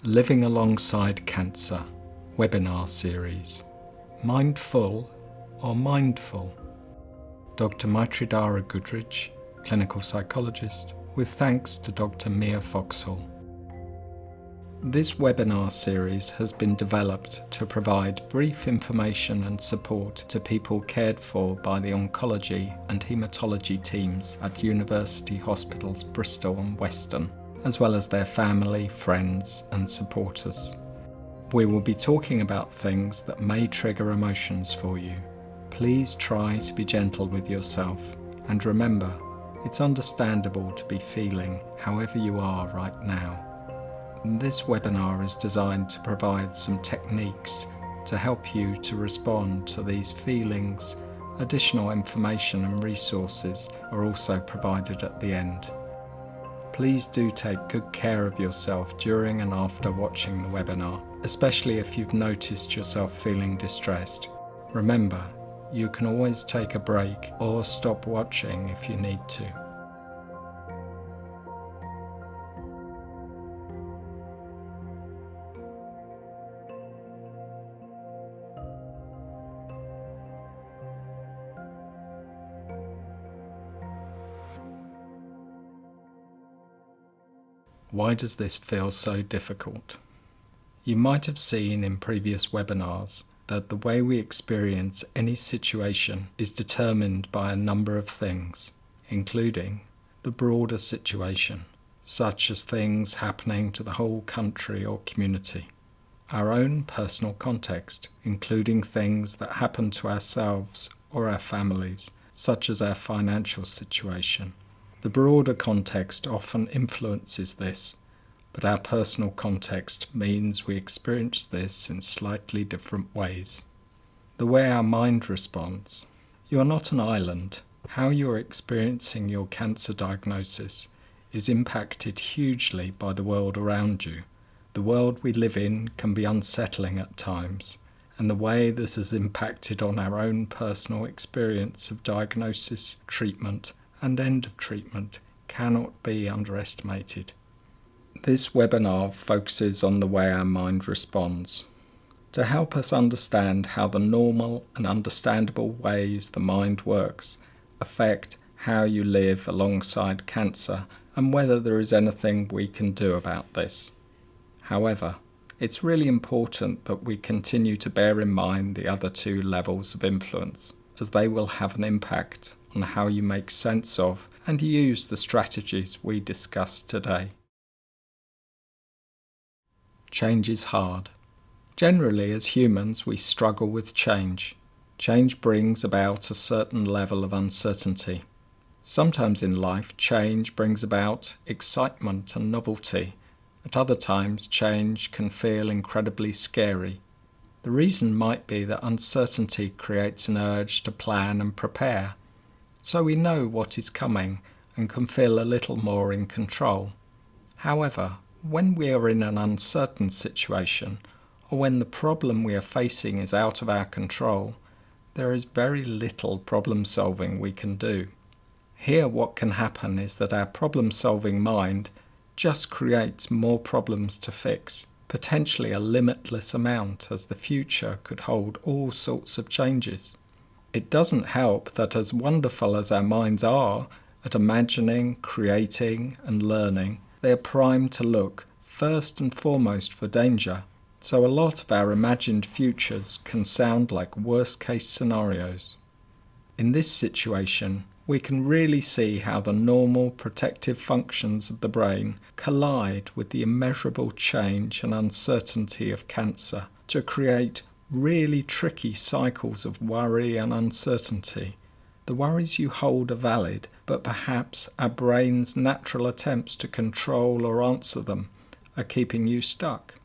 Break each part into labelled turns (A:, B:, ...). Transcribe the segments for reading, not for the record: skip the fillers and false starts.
A: Living Alongside Cancer webinar series. Mindful or Mindful? Dr. Maitridara Goodrich, clinical psychologist, with thanks to Dr. Mia Foxhall. This webinar series has been developed to provide brief information and support to people cared for by the oncology and haematology teams at University Hospitals Bristol and Weston, as well as their family, friends and supporters. We will be talking about things that may trigger emotions for you. Please try to be gentle with yourself, and remember, it's understandable to be feeling however you are right now. This webinar is designed to provide some techniques to help you to respond to these feelings. Additional information and resources are also provided at the end. Please do take good care of yourself during and after watching the webinar, especially if you've noticed yourself feeling distressed. Remember, you can always take a break or stop watching if you need to. Why does this feel so difficult? You might have seen in previous webinars that the way we experience any situation is determined by a number of things, including the broader situation, such as things happening to the whole country or community, our own personal context, including things that happen to ourselves or our families, such as our financial situation. The broader context often influences this, but our personal context means we experience this in slightly different ways. The way our mind responds. You're not an island. How you're experiencing your cancer diagnosis is impacted hugely by the world around you. The world we live in can be unsettling at times, and the way this has impacted on our own personal experience of diagnosis, treatment, and end of treatment cannot be underestimated. This webinar focuses on the way our mind responds. To help us understand how the normal and understandable ways the mind works affect how you live alongside cancer and whether there is anything we can do about this. However, it's really important that we continue to bear in mind the other two levels of influence, as they will have an impact on how you make sense of and use the strategies we discussed today. Change is hard. Generally, as humans, we struggle with change. Change brings about a certain level of uncertainty. Sometimes in life, change brings about excitement and novelty. At other times, change can feel incredibly scary. The reason might be that uncertainty creates an urge to plan and prepare, so we know what is coming and can feel a little more in control. However, when we are in an uncertain situation, or when the problem we are facing is out of our control, there is very little problem solving we can do. Here what can happen is that our problem solving mind just creates more problems to fix, potentially a limitless amount, as the future could hold all sorts of changes. It doesn't help that as wonderful as our minds are at imagining, creating and learning, they are primed to look first and foremost for danger. So a lot of our imagined futures can sound like worst-case scenarios. In this situation, we can really see how the normal protective functions of the brain collide with the immeasurable change and uncertainty of cancer to create really tricky cycles of worry and uncertainty. The worries you hold are valid, but perhaps our brain's natural attempts to control or answer them are keeping you stuck.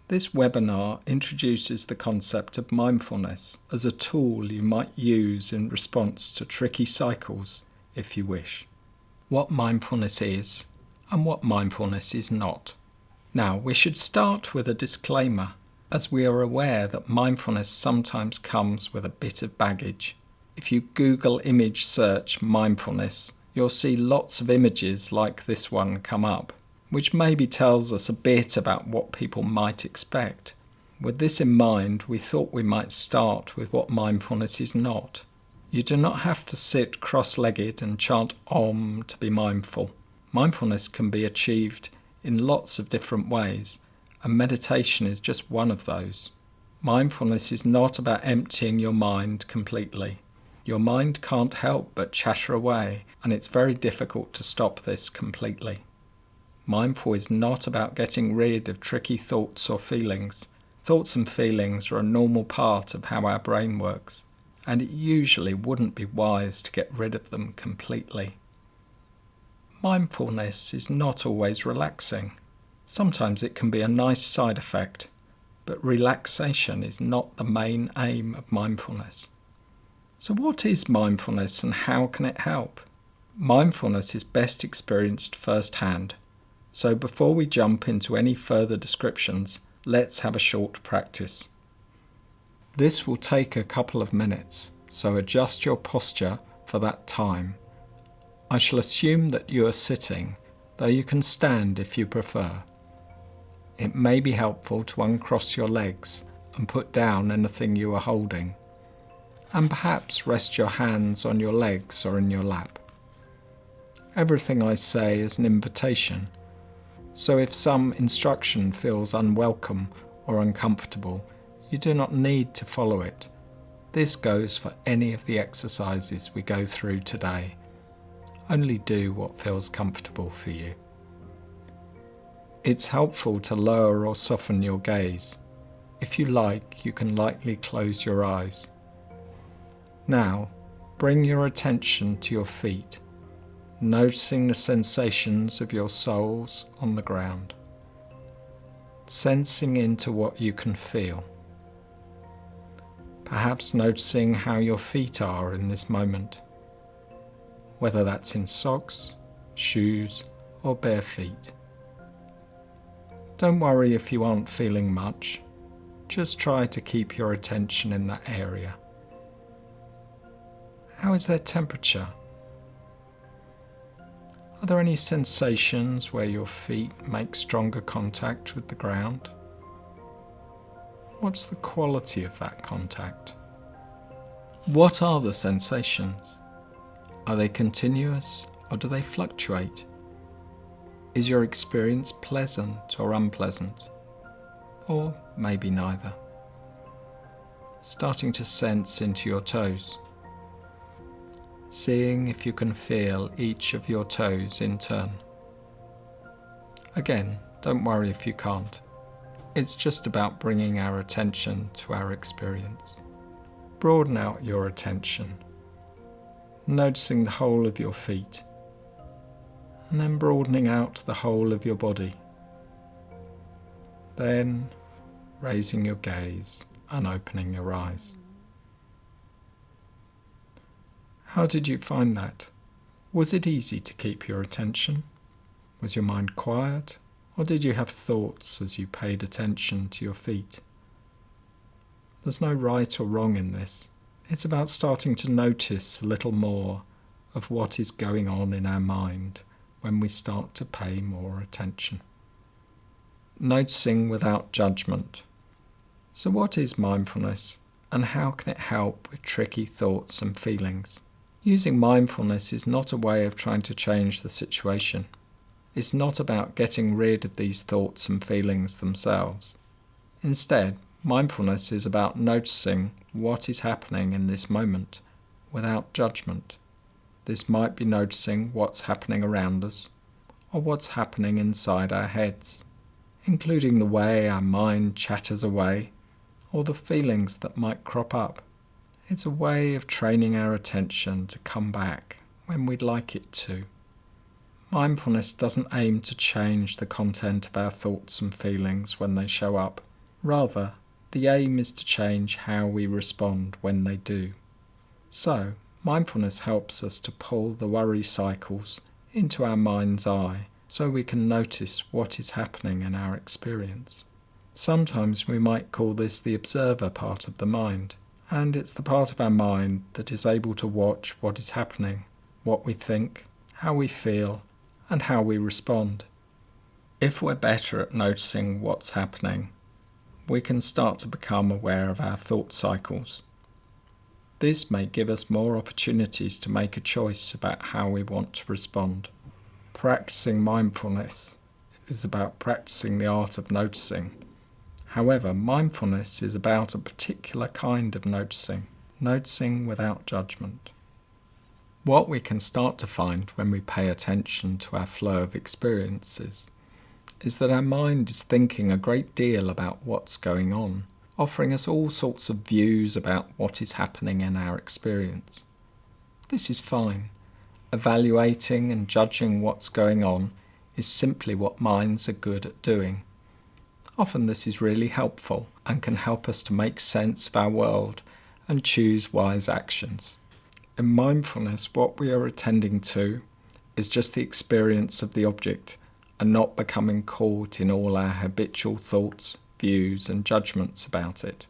A: This webinar introduces the concept of mindfulness as a tool you might use in response to tricky cycles, if you wish. What mindfulness is and what mindfulness is not. Now, we should start with a disclaimer, as we are aware that mindfulness sometimes comes with a bit of baggage. If you Google image search mindfulness, you'll see lots of images like this one come up. which maybe tells us a bit about what people might expect. With this in mind, we thought we might start with what mindfulness is not. You do not have to sit cross-legged and chant Om to be mindful. Mindfulness can be achieved in lots of different ways, and meditation is just one of those. Mindfulness is not about emptying your mind completely. Your mind can't help but chatter away, and it's very difficult to stop this completely. Mindful is not about getting rid of tricky thoughts or feelings. Thoughts and feelings are a normal part of how our brain works, and it usually wouldn't be wise to get rid of them completely. Mindfulness is not always relaxing. Sometimes it can be a nice side effect, but relaxation is not the main aim of mindfulness. So what is mindfulness and how can it help? Mindfulness is best experienced firsthand. So before we jump into any further descriptions, let's have a short practice. This will take a couple of minutes, so adjust your posture for that time. I shall assume that you are sitting, though you can stand if you prefer. It may be helpful to uncross your legs and put down anything you are holding, and perhaps rest your hands on your legs or in your lap. Everything I say is an invitation, so if some instruction feels unwelcome or uncomfortable, you do not need to follow it. This goes for any of the exercises we go through today. Only do what feels comfortable for you. It's helpful to lower or soften your gaze. If you like, you can lightly close your eyes. Now, bring your attention to your feet, noticing the sensations of your soles on the ground, sensing into what you can feel. Perhaps noticing how your feet are in this moment, whether that's in socks, shoes, or bare feet. Don't worry if you aren't feeling much, just try to keep your attention in that area. How is their temperature? Are there any sensations where your feet make stronger contact with the ground? What's the quality of that contact? What are the sensations? Are they continuous or do they fluctuate? Is your experience pleasant or unpleasant? Or maybe neither. Starting to sense into your toes. Seeing if you can feel each of your toes in turn. Again, don't worry if you can't. It's just about bringing our attention to our experience. Broaden out your attention, noticing the whole of your feet, and then broadening out the whole of your body. Then raising your gaze and opening your eyes. How did you find that? Was it easy to keep your attention? Was your mind quiet, or did you have thoughts as you paid attention to your feet? There's no right or wrong in this. It's about starting to notice a little more of what is going on in our mind when we start to pay more attention. Noticing without judgment. So what is mindfulness, and how can it help with tricky thoughts and feelings? Using mindfulness is not a way of trying to change the situation. It's not about getting rid of these thoughts and feelings themselves. Instead, mindfulness is about noticing what is happening in this moment without judgment. This might be noticing what's happening around us or what's happening inside our heads, including the way our mind chatters away or the feelings that might crop up. It's a way of training our attention to come back when we'd like it to. Mindfulness doesn't aim to change the content of our thoughts and feelings when they show up. Rather, the aim is to change how we respond when they do. So, mindfulness helps us to pull the worry cycles into our mind's eye so we can notice what is happening in our experience. Sometimes we might call this the observer part of the mind. And it's the part of our mind that is able to watch what is happening, what we think, how we feel, and how we respond. If we're better at noticing what's happening, we can start to become aware of our thought cycles. This may give us more opportunities to make a choice about how we want to respond. Practicing mindfulness is about practicing the art of noticing. However, mindfulness is about a particular kind of noticing without judgment. What we can start to find when we pay attention to our flow of experiences is that our mind is thinking a great deal about what's going on, offering us all sorts of views about what is happening in our experience. This is fine. Evaluating and judging what's going on is simply what minds are good at doing. Often this is really helpful and can help us to make sense of our world and choose wise actions. In mindfulness, what we are attending to is just the experience of the object and not becoming caught in all our habitual thoughts, views and judgments about it.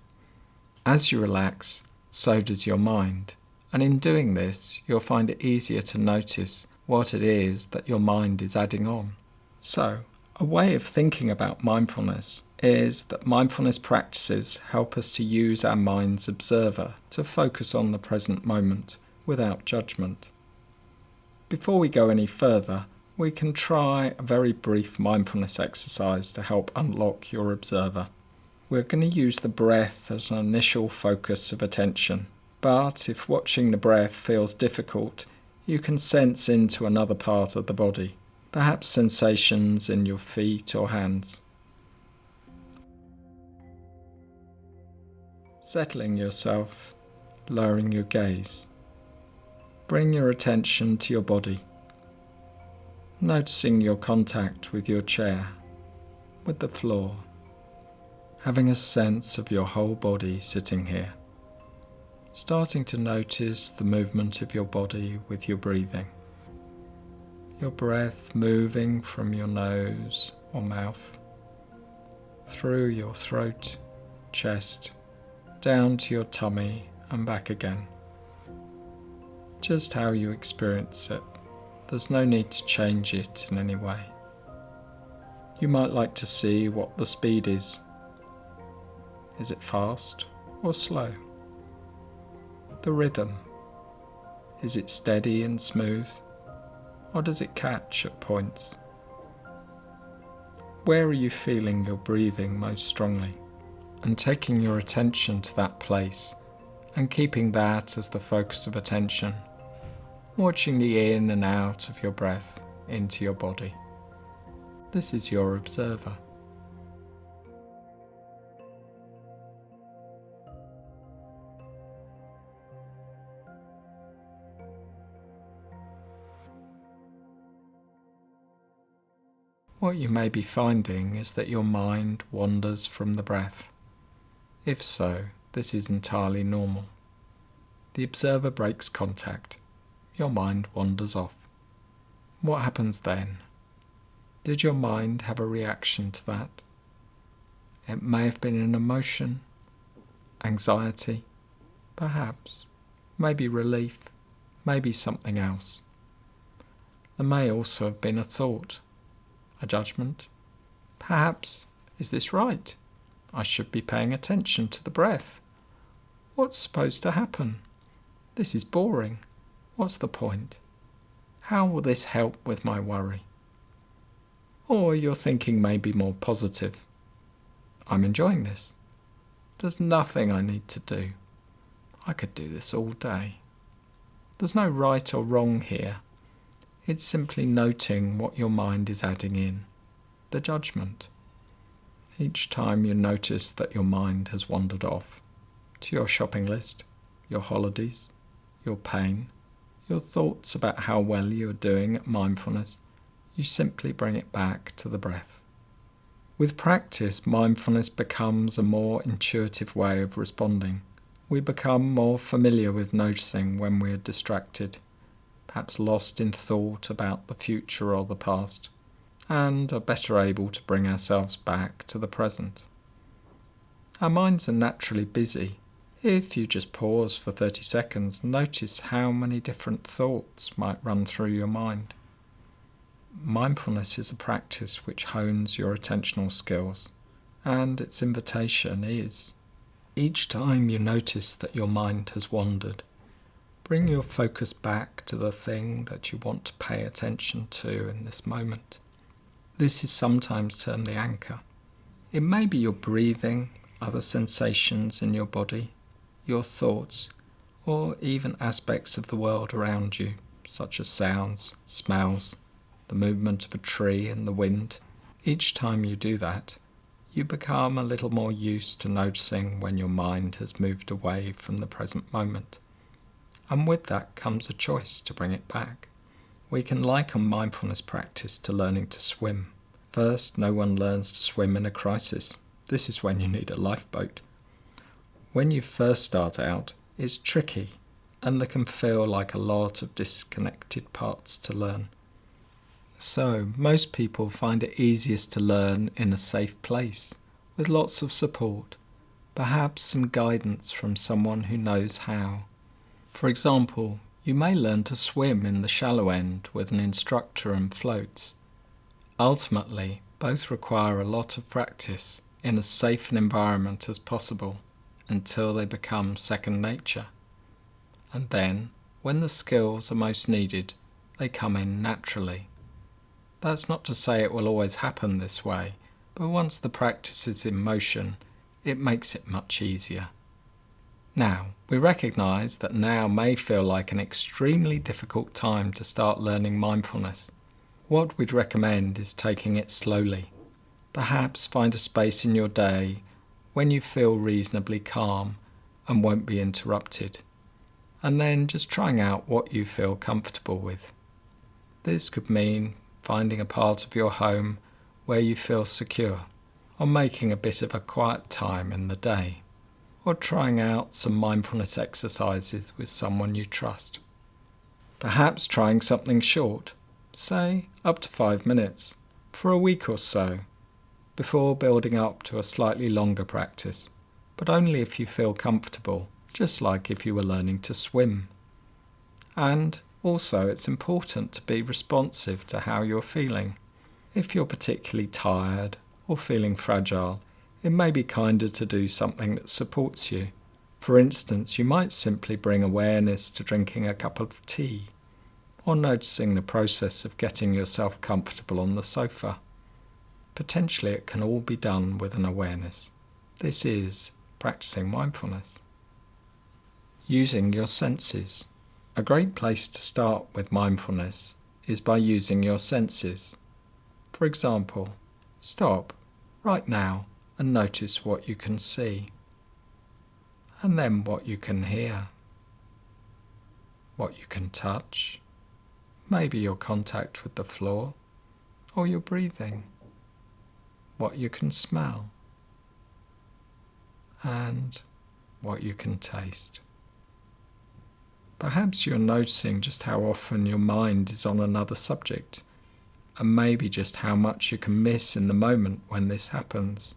A: As you relax, so does your mind, and in doing this you'll find it easier to notice what it is that your mind is adding on. So, a way of thinking about mindfulness is that mindfulness practices help us to use our mind's observer to focus on the present moment without judgment. Before we go any further, we can try a very brief mindfulness exercise to help unlock your observer. We're going to use the breath as an initial focus of attention, but if watching the breath feels difficult, you can sense into another part of the body, perhaps sensations in your feet or hands. Settling yourself, lowering your gaze. Bring your attention to your body, noticing your contact with your chair, with the floor, having a sense of your whole body sitting here, starting to notice the movement of your body with your breathing, your breath moving from your nose or mouth, through your throat, chest, down to your tummy and back again. Just how you experience it. There's no need to change it in any way. You might like to see what the speed is. Is it fast or slow? The rhythm. Is it steady and smooth, or does it catch at points? Where are you feeling your breathing most strongly? And taking your attention to that place and keeping that as the focus of attention, watching the in and out of your breath into your body. This is your observer. What you may be finding is that your mind wanders from the breath. If so, this is entirely normal. The observer breaks contact. Your mind wanders off. What happens then? Did your mind have a reaction to that? It may have been an emotion, anxiety, perhaps, maybe relief, maybe something else. There may also have been a thought, a judgment. Perhaps, is this right? I should be paying attention to the breath. What's supposed to happen? This is boring. What's the point? How will this help with my worry? Or your thinking may be more positive. I'm enjoying this. There's nothing I need to do. I could do this all day. There's no right or wrong here. It's simply noting what your mind is adding in, the judgment. Each time you notice that your mind has wandered off to your shopping list, your holidays, your pain, your thoughts about how well you are doing at mindfulness, you simply bring it back to the breath. With practice, mindfulness becomes a more intuitive way of responding. We become more familiar with noticing when we are distracted, perhaps lost in thought about the future or the past, and are better able to bring ourselves back to the present. Our minds are naturally busy. If you just pause for 30 seconds, notice how many different thoughts might run through your mind. Mindfulness is a practice which hones your attentional skills, and its invitation is, each time you notice that your mind has wandered, bring your focus back to the thing that you want to pay attention to in this moment. This is sometimes termed the anchor. It may be your breathing, other sensations in your body, your thoughts, or even aspects of the world around you, such as sounds, smells, the movement of a tree and the wind. Each time you do that, you become a little more used to noticing when your mind has moved away from the present moment. And with that comes a choice to bring it back. We can liken mindfulness practice to learning to swim. First, no one learns to swim in a crisis. This is when you need a lifeboat. When you first start out, it's tricky, and there can feel like a lot of disconnected parts to learn. So, most people find it easiest to learn in a safe place, with lots of support, perhaps some guidance from someone who knows how. For example, you may learn to swim in the shallow end with an instructor and floats. Ultimately, both require a lot of practice in as safe an environment as possible until they become second nature. And then, when the skills are most needed, they come in naturally. That's not to say it will always happen this way, but once the practice is in motion, it makes it much easier. Now, we recognise that now may feel like an extremely difficult time to start learning mindfulness. What we'd recommend is taking it slowly. Perhaps find a space in your day when you feel reasonably calm and won't be interrupted, and then just trying out what you feel comfortable with. This could mean finding a part of your home where you feel secure, or making a bit of a quiet time in the day, or trying out some mindfulness exercises with someone you trust. Perhaps trying something short, say up to 5 minutes, for a week or so, before building up to a slightly longer practice, but only if you feel comfortable, just like if you were learning to swim. And also, it's important to be responsive to how you're feeling. If you're particularly tired or feeling fragile, it may be kinder to do something that supports you. For instance, you might simply bring awareness to drinking a cup of tea, or noticing the process of getting yourself comfortable on the sofa. Potentially it can all be done with an awareness. This is practicing mindfulness. Using your senses. A great place to start with mindfulness is by using your senses. For example, stop right now and notice what you can see, and then what you can hear, what you can touch, maybe your contact with the floor or your breathing, what you can smell, and what you can taste. Perhaps you're noticing just how often your mind is on another subject, and maybe just how much you can miss in the moment when this happens.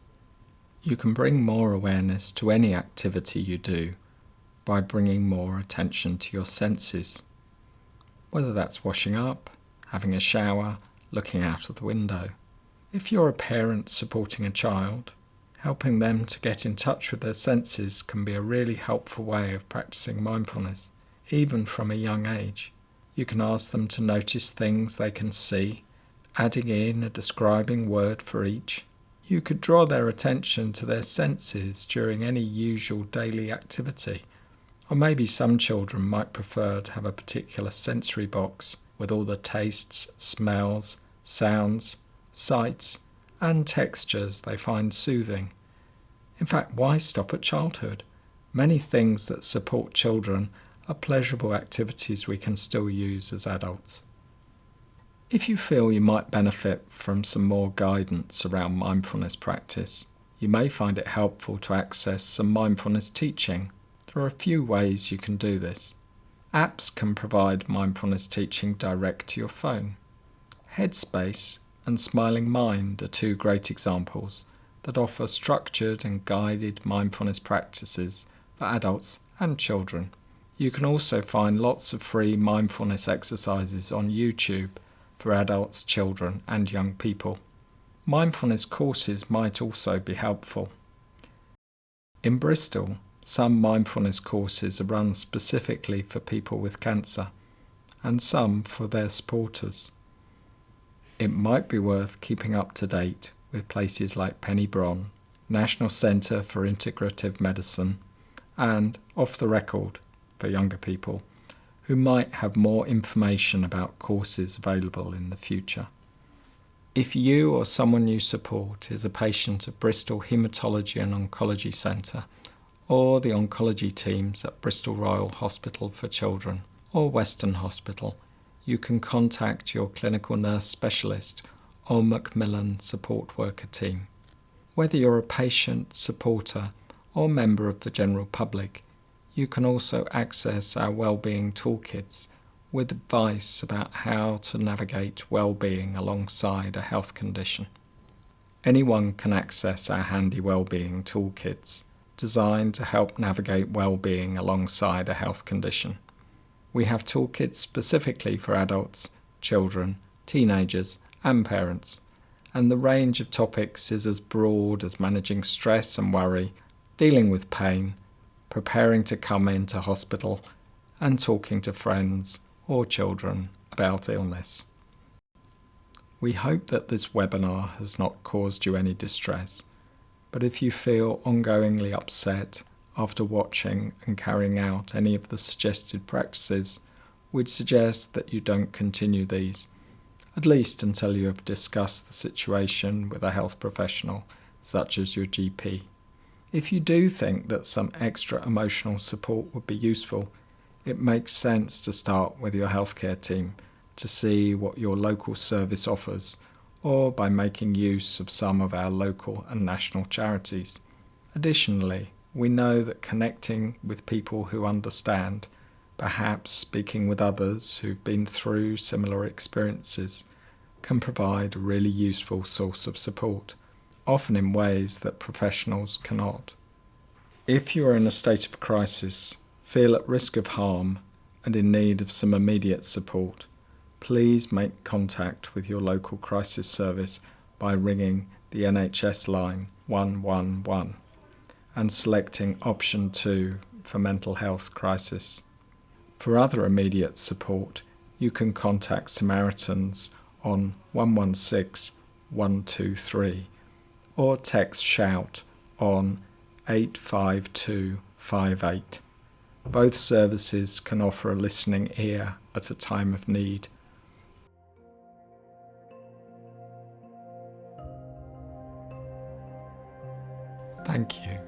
A: You can bring more awareness to any activity you do by bringing more attention to your senses, whether that's washing up, having a shower, looking out of the window. If you're a parent supporting a child, helping them to get in touch with their senses can be a really helpful way of practicing mindfulness, even from a young age. You can ask them to notice things they can see, adding in a describing word for each. You could draw their attention to their senses during any usual daily activity. Or maybe some children might prefer to have a particular sensory box with all the tastes, smells, sounds, sights, and textures they find soothing. In fact, why stop at childhood? Many things that support children are pleasurable activities we can still use as adults. If you feel you might benefit from some more guidance around mindfulness practice, you may find it helpful to access some mindfulness teaching. There are a few ways you can do this. Apps can provide mindfulness teaching direct to your phone. Headspace and Smiling Mind are two great examples that offer structured and guided mindfulness practices for adults and children. You can also find lots of free mindfulness exercises on YouTube for adults, children and young people. Mindfulness courses might also be helpful. In Bristol, some mindfulness courses are run specifically for people with cancer, and some for their supporters. It might be worth keeping up to date with places like Penny Bron, National Centre for Integrative Medicine, and Off the Record for younger people, who might have more information about courses available in the future. If you or someone you support is a patient of Bristol Haematology and Oncology Centre, or the oncology teams at Bristol Royal Hospital for Children or Western Hospital, you can contact your clinical nurse specialist or Macmillan support worker team. Whether you're a patient, supporter or member of the general public, you can also access our wellbeing toolkits with advice about how to navigate well-being alongside a health condition. Anyone can access our handy wellbeing toolkits, designed to help navigate well-being alongside a health condition. We have toolkits specifically for adults, children, teenagers and parents, and the range of topics is as broad as managing stress and worry, dealing with pain, preparing to come into hospital, and talking to friends or children about illness. We hope that this webinar has not caused you any distress, but if you feel ongoingly upset after watching and carrying out any of the suggested practices, we'd suggest that you don't continue these, at least until you have discussed the situation with a health professional, such as your GP. If you do think that some extra emotional support would be useful, it makes sense to start with your healthcare team to see what your local service offers, or by making use of some of our local and national charities. Additionally, we know that connecting with people who understand, perhaps speaking with others who've been through similar experiences, can provide a really useful source of support, often in ways that professionals cannot. If you are in a state of crisis, feel at risk of harm, and in need of some immediate support, please make contact with your local crisis service by ringing the NHS line 111 and selecting option 2 for mental health crisis. For other immediate support, you can contact Samaritans on 116 123 or text SHOUT on 85258. Both services can offer a listening ear at a time of need. Thank you.